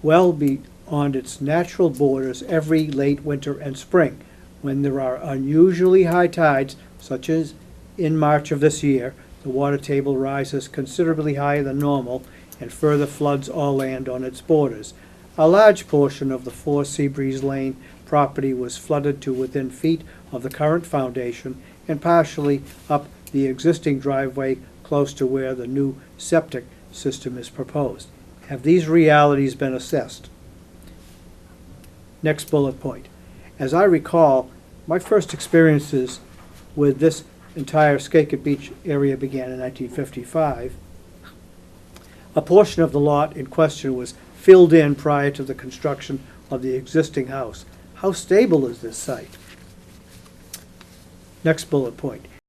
well beyond its natural borders every late winter and spring. When there are unusually high tides, such as in March of this year, the water table rises considerably higher than normal and further floods all land on its borders. A large portion of the 4 Seabreeze Lane property was flooded to within feet of the current foundation and partially up the existing driveway close to where the new septic system is proposed. Have these realities been assessed? Next bullet point. As I recall, my first experiences with this entire Skakit Beach area began in 1955. A portion of the lot in question was filled in prior to the construction of the existing house. How stable is this site? Next bullet point.